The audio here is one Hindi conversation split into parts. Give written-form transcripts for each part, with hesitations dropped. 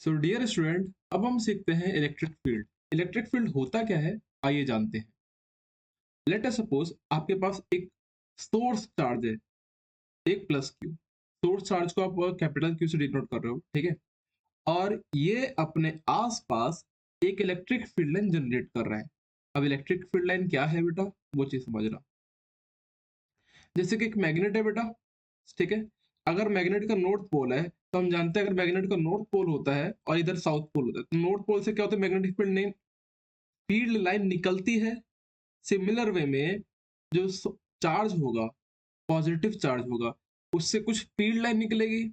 सो डियर स्टूडेंट, अब हम सीखते हैं इलेक्ट्रिक फील्ड। इलेक्ट्रिक फील्ड होता क्या है, आइए जानते हैं। लेट अस सपोज आपके पास एक सोर्स चार्ज है, एक प्लस क्यू। सोर्स चार्ज को आप कैपिटल क्यू से डिनोट कर रहे हो, ठीक है। और ये अपने आसपास एक इलेक्ट्रिक फील्ड लाइन जनरेट कर रहा है। अब इलेक्ट्रिक फील्ड लाइन क्या है बेटा, वो चीज समझना। जैसे कि एक मैग्नेट है बेटा, ठीक है। अगर मैग्नेट का नॉर्थ पोल है तो हम जानते हैं अगर मैग्नेट का नॉर्थ पोल होता है और इधर साउथ पोल होता है तो नॉर्थ पोल से क्या होता है, मैग्नेटिक फील्ड लाइन निकलती है। सिमिलर वे में जो चार्ज होगा, पॉजिटिव चार्ज होगा, उससे कुछ फील्ड लाइन निकलेगी।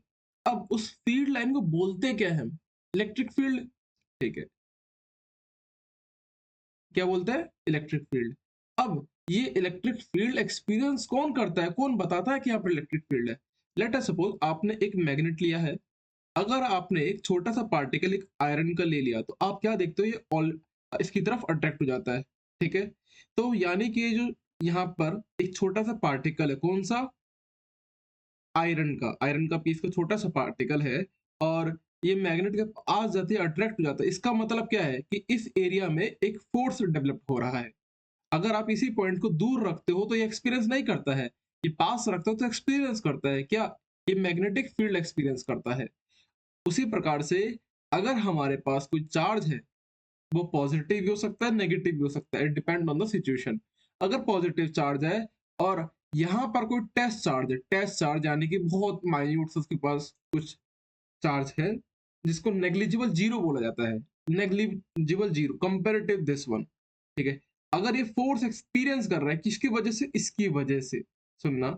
अब उस फील्ड लाइन को बोलते क्या है हम, इलेक्ट्रिक फील्ड, ठीक है। क्या बोलते हैं, इलेक्ट्रिक फील्ड। अब ये इलेक्ट्रिक फील्ड एक्सपीरियंस कौन करता है, कौन बताता है कि यहाँ पर इलेक्ट्रिक फील्ड है। लेट अस सपोज आपने एक मैग्नेट लिया है। अगर आपने एक छोटा सा पार्टिकल एक आयरन का ले लिया तो आप क्या देखते हो, ये ऑल इसकी तरफ अट्रैक्ट हो जाता है, ठीक है। तो यानी कि ये जो यहाँ पर एक छोटा सा पार्टिकल है, कौन सा, आयरन का पीस का छोटा सा पार्टिकल है, और ये मैग्नेट के पास जाते ही अट्रैक्ट हो जाता है। इसका मतलब क्या है कि इस एरिया में एक फोर्स डेवलप हो रहा है। अगर आप इसी पॉइंट को दूर रखते हो तो ये एक्सपीरियंस नहीं करता है, ये पास रखते हो तो एक्सपीरियंस करता है। क्या, ये मैग्नेटिक फील्ड एक्सपीरियंस करता है। उसी प्रकार से अगर हमारे पास कोई चार्ज है, वो पॉजिटिव भी हो सकता है, नेगेटिव भी हो सकता है, it depend on the situation. अगर पॉजिटिव चार्ज है और यहाँ पर कोई टेस्ट चार्ज है, टेस्ट चार्ज यानी कि बहुत माइन्यूट उसके पास कुछ चार्ज है, जिसको नेग्लिजिबल जीरो बोला जाता है। Negligible zero comparative this one, ठीक है। अगर ये फोर्स एक्सपीरियंस कर रहा है किसकी वजह से, इसकी वजह से, सुनना,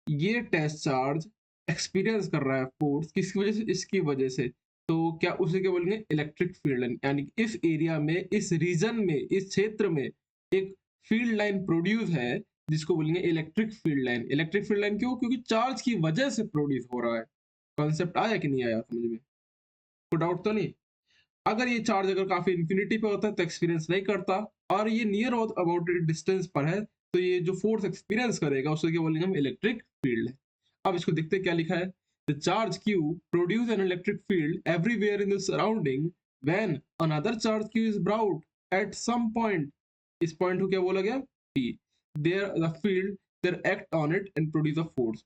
ये टेस्ट चार्ज एक्सपीरियंस कर रहा है फोर्स किसकी वजह से, इसकी वजह से। तो क्या उसे क्या बोलेंगे, इलेक्ट्रिक फील्ड लाइन। यानी कि इस एरिया में, इस रीजन में, इस क्षेत्र में एक फील्ड लाइन प्रोड्यूस है, जिसको बोलेंगे electric field line. Electric field line क्यों, क्योंकि चार्ज की वजह से प्रोड्यूस हो रहा है। कॉन्सेप्ट आया कि नहीं आया समझ में, कोई डाउट तो नहीं। अगर ये चार्ज अगर काफी इंफिनिटी पे होता है तो एक्सपीरियंस नहीं करता, और ये नियर अबाउट डिस्टेंस पर है तो ये जो फोर्स एक्सपीरियंस करेगा उसे क्या बोलेंगे हम, इलेक्ट्रिक फील्ड है। अब इसको देखते क्या लिखा है। The charge q produce an electric field everywhere in the surrounding when another charge q is brought at some point. इस पॉइंट को क्या बोला गया, p, there the field there act on it and produce a force.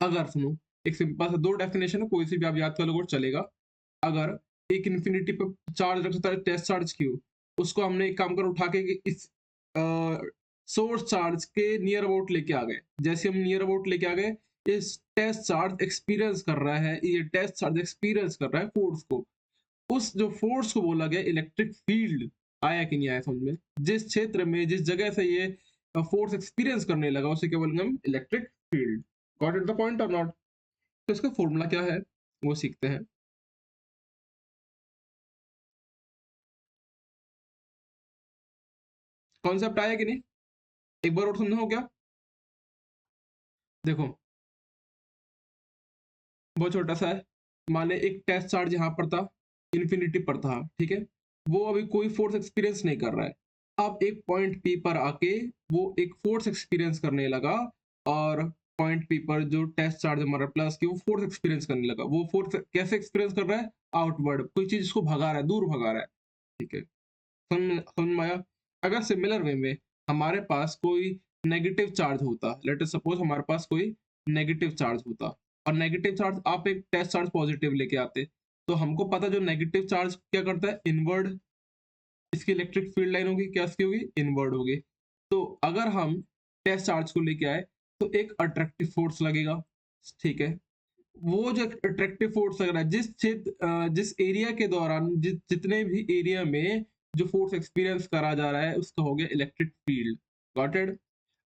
अगर सुनो, एक सिंपल सा दो डेफिनेशन है, कोई सी भी आप याद कर लोगे चलेगा। अगर एक इन्फिनिटी पे चार्ज रखता है, टेस्ट चार्ज क्यू, उसको हमने एक काम कर उठा के इस सोर्स चार्ज के नियर अबाउट लेके आ गए। जैसे हम नियर अबाउट लेके आ गए, इस टेस्ट चार्ज एक्सपीरियंस कर रहा है, ये टेस्ट चार्ज एक्सपीरियंस कर रहा है फोर्स को। उस जो फोर्स को बोला गया इलेक्ट्रिक फील्ड। आया कि नहीं आया समझ में, जिस क्षेत्र में, जिस जगह से ये फोर्स एक्सपीरियंस करने लगा उसे क्या बोलेंगे हम, electric field. Got it the point और नॉट। तो इसका फॉर्मूला क्या है वो सीखते हैं। कॉन्सेप्ट आया कि नहीं, एक बार और समझो क्या। देखो, बहुत छोटा सा है। मान ले एक टेस्ट चार्ज यहाँ पर था, इन्फिनिटी पर था, ठीक है। वो अभी कोई फोर्स एक्सपीरियंस नहीं कर रहा है। अब एक पॉइंट पी पर आके वो एक फोर्स एक्सपीरियंस करने लगा, और पॉइंट पी पर जो टेस्ट चार्ज हमारा प्लस की, वो फोर्स एक्सपीरियंस करने लगा। वो फोर्स कैसे एक्सपीरियंस कर रहा है, आउटवर्ड, कोई चीज इसको भगा रहा है, दूर भगा रहा है, ठीक है। समझ में आया। अगर सिमिलर वे में हमारे पास कोई नेगेटिव चार्ज होता, लेट अस सपोज हमारे पास कोई नेगेटिव चार्ज होता, और नेगेटिव चार्ज आप एक टेस्ट चार्ज पॉजिटिव लेके आते, तो हमको पता जो नेगेटिव चार्ज क्या करता है, इनवर्ड, इसकी इलेक्ट्रिक फील्ड लाइन होगी, क्या इसकी होगी, इनवर्ड होगी। तो अगर हम टेस्ट चार्ज को लेके आए तो एक अट्रैक्टिव फोर्स लगेगा, ठीक है। वो जो अट्रैक्टिव फोर्स लग रहा है, जिस क्षेत्र जिस एरिया के दौरान, जितने भी एरिया में जो फोर्स एक्सपीरियंस करा जा रहा है उसका हो गया इलेक्ट्रिक फील्ड। Got it.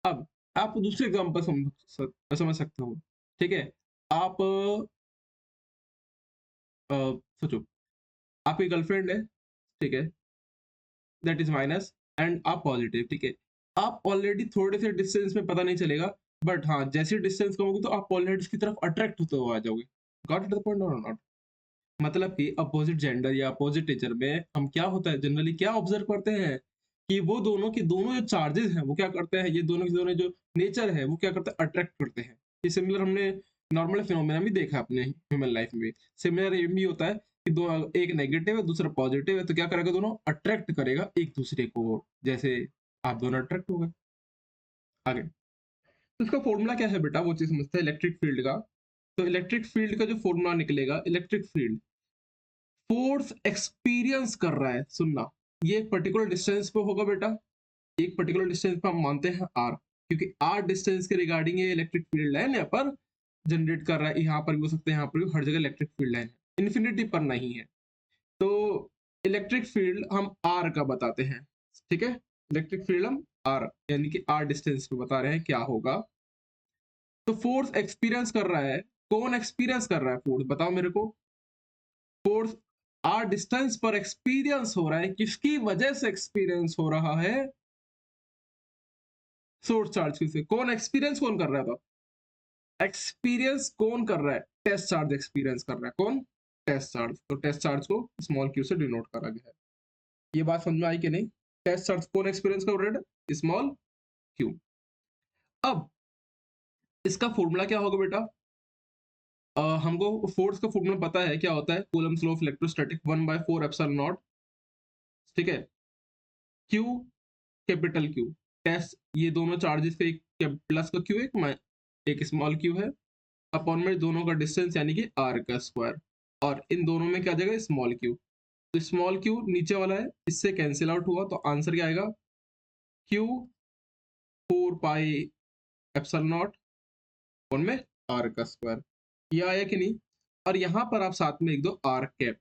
अब आप दूसरे एग्जांपल समझ सकते हो, ठीक है। आप सोचो, आपकी गर्लफ्रेंड है, ठीक है, दैट इज माइनस, एंड आप पॉजिटिव, ठीक है। आप ऑलरेडी थोड़े से डिस्टेंस में पता नहीं चलेगा, बट हाँ जैसे डिस्टेंस कम होगी तो आप ऑलरेडी उसकी तरफ अट्रैक्ट होते हुए आ जाओगे। गॉट इट द पॉइंट और नॉट। मतलब कि अपोजिट जेंडर या अपोजिट नेचर में हम क्या होता है, जनरली क्या ऑब्जर्व करते हैं कि वो दोनों की दोनों जो चार्जेस हैं वो क्या करते हैं, ये दोनों की दोनों जो नेचर है वो क्या करते हैं, अट्रैक्ट करते हैं। ये सिमिलर हमने नॉर्मल फिनोमेना भी देखा अपने ह्यूमन लाइफ में। सिमिलर ये भी होता है कि दो, एक नेगेटिव है दूसरा पॉजिटिव है, तो क्या करेगा, दोनों अट्रैक्ट करेगा एक दूसरे को, जैसे आप दोनों अट्रैक्ट हो गए। आगे तो इसका फॉर्मूला क्या है बेटा, वो चीज समझते हैं इलेक्ट्रिक फील्ड का। तो इलेक्ट्रिक फील्ड का जो फॉर्मूला निकलेगा, इलेक्ट्रिक फील्ड फोर्स एक्सपीरियंस कर रहा है, सुनना, ये एक पर्टिकुलर डिस्टेंस पे होगा बेटा, एक पर्टिकुलर डिस्टेंस पे हम मानते हैं आर, क्योंकि आर डिस्टेंस के रिगार्डिंग ये इलेक्ट्रिक फील्ड लाइन यहाँ पर जनरेट कर रहा है, यहाँ पर भी हो सकते हैं, यहाँ पर भी, हर जगह इलेक्ट्रिक फील्ड लाइन है, इन्फिनिटी पर नहीं है। तो इलेक्ट्रिक फील्ड हम आर का बताते हैं, ठीक है, इलेक्ट्रिक फील्ड हम आर यानी कि आर डिस्टेंस पे बता रहे हैं क्या होगा। तो फोर्स एक्सपीरियंस कर रहा है, कौन एक्सपीरियंस कर रहा है फोर्स, बताओ मेरे को। फोर्स आर डिस्टेंस पर एक्सपीरियंस हो रहा है, किसकी वजह से एक्सपीरियंस हो रहा है, सोर्स चार्ज की से। कौन एक्सपीरियंस कौन कर रहा था, एक्सपीरियंस कौन कर रहा है, टेस्ट चार्ज एक्सपीरियंस कर रहा है, कौन, टेस्ट चार्ज। तो टेस्ट चार्ज को स्मॉल क्यू से डिनोट करा गया है। ये बात समझ में आई कि नहीं, टेस्ट चार्ज कौन एक्सपीरियंस कर रहा है, स्मॉल क्यू। अब इसका फॉर्मूला क्या होगा बेटा, हमको फोर्स का फॉर्मूला पता है क्या होता है, Coulomb's law of electrostatic 1/4 epsilon not, ठीक है, क्यू कैपिटल क्यू, टेस्ट, ये दोनों चार्जेस का एक प्लस का क्यू, एक स्मॉल क्यू है, अपॉन में दोनों का डिस्टेंस यानी कि आर का स्क्वायर, और इन दोनों में क्या आ जाएगा, स्मॉल क्यू। तो स्मॉल क्यू नीचे वाला है, इससे कैंसिल आउट हुआ, तो आंसर क्या आएगा, Q 4 pi epsilon not upon में आर का स्क्वायर। ये आया कि नहीं। और यहाँ पर आप साथ में लिख दो आर कैप,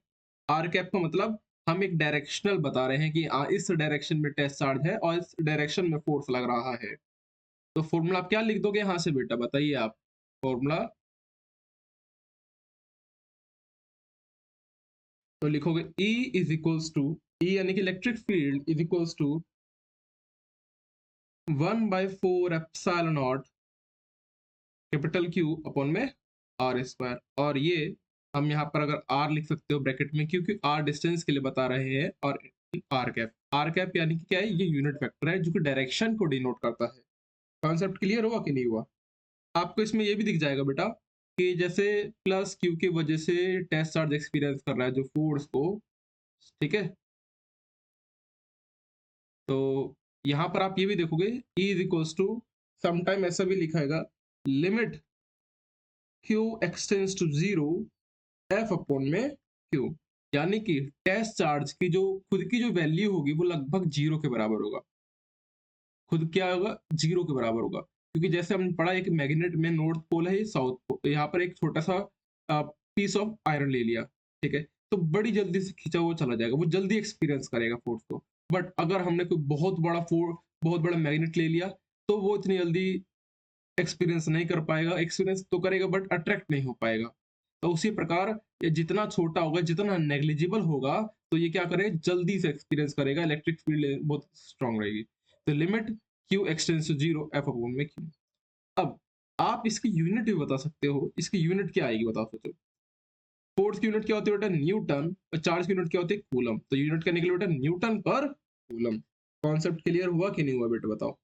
आर कैप का मतलब हम एक डायरेक्शनल बता रहे हैं कि इस डायरेक्शन में टेस्ट चार्ज है और इस डायरेक्शन में फोर्स लग रहा है। तो फॉर्मूला आप क्या लिख दोगे यहाँ से बेटा, बताइए आप फॉर्मूला। तो लिखोगे E is equals to, E यानी कि electric field is equals to 1/4 epsilon naught capital Q upon में आर स्क्वायर। और ये हम यहाँ पर अगर आर लिख सकते हो ब्रैकेट में, क्योंकि आर डिस्टेंस के लिए बता रहे हैं, और आर कैप यानी कि क्या है, ये यूनिट वेक्टर है जो कि डायरेक्शन को डिनोट करता है। कॉन्सेप्ट क्लियर हुआ कि नहीं हुआ। आपको इसमें ये भी दिख जाएगा बेटा कि जैसे प्लस क्यू की वजह से टेस्ट चार्ज एक्सपीरियंस कर रहा है जो फोर्स को, ठीक है। तो यहाँ पर आप ये भी देखोगे E is equals to, sometime ऐसा भी लिखाएगा, limit Q extends to 0 F upon में क्यू, यानी कि टेस्ट चार्ज की जो खुद की जो वैल्यू होगी वो लगभग 0 के बराबर होगा, खुद क्या होगा, 0 के बराबर होगा। क्योंकि जैसे हमने पढ़ा एक मैग्नेट में नॉर्थ पोल है, साउथ पोल, यहाँ पर एक छोटा सा पीस ऑफ आयरन ले लिया, ठीक है, तो बड़ी जल्दी से खींचा हुआ चला जाएगा, वो जल्दी एक्सपीरियंस करेगा फोर्स को। बट अगर हमने कोई बहुत बड़ा मैग्नेट ले लिया, तो वो इतनी जल्दी एक्सपीरियंस नहीं कर पाएगा, एक्सपीरियंस तो करेगा बट अट्रैक्ट नहीं हो पाएगा। तो उसी प्रकार ये जितना छोटा होगा, जितना नेग्लिजिबल होगा, तो ये क्या करे, जल्दी से एक्सपीरियंस करेगा, इलेक्ट्रिक फील्ड बहुत स्ट्रांग रहेगी। तो limit Q extends to 0 F upon में क्यू। अब आप इसकी यूनिट भी बता सकते हो, इसकी यूनिट क्या आएगी बताओ, सोचो। फोर्स की यूनिट क्या होती है बेटा, न्यूटन, और चार्ज की यूनिट क्या होती है, कूलम। तो यूनिट क्या निकले बेटा, न्यूटन पर कूलम। कॉन्सेप्ट क्लियर हुआ कि नहीं हुआ बेटा, बताओ।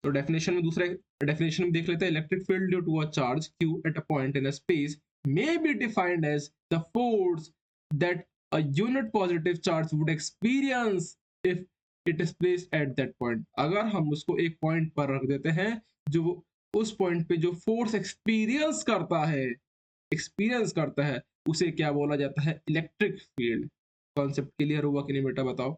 तो डेफिनेशन में, दूसरा डेफिनेशन में देख लेते हैं, electric field due to a charge q at a point in a space may be defined as the force that a unit positive charge would experience if it is placed at that point। अगर हम उसको एक पॉइंट पर रख देते हैं, जो उस पॉइंट पे जो फोर्स एक्सपीरियंस करता है उसे क्या बोला जाता है, इलेक्ट्रिक फील्ड। कॉन्सेप्ट क्लियर हुआ कि नहीं बेटा, बताओ।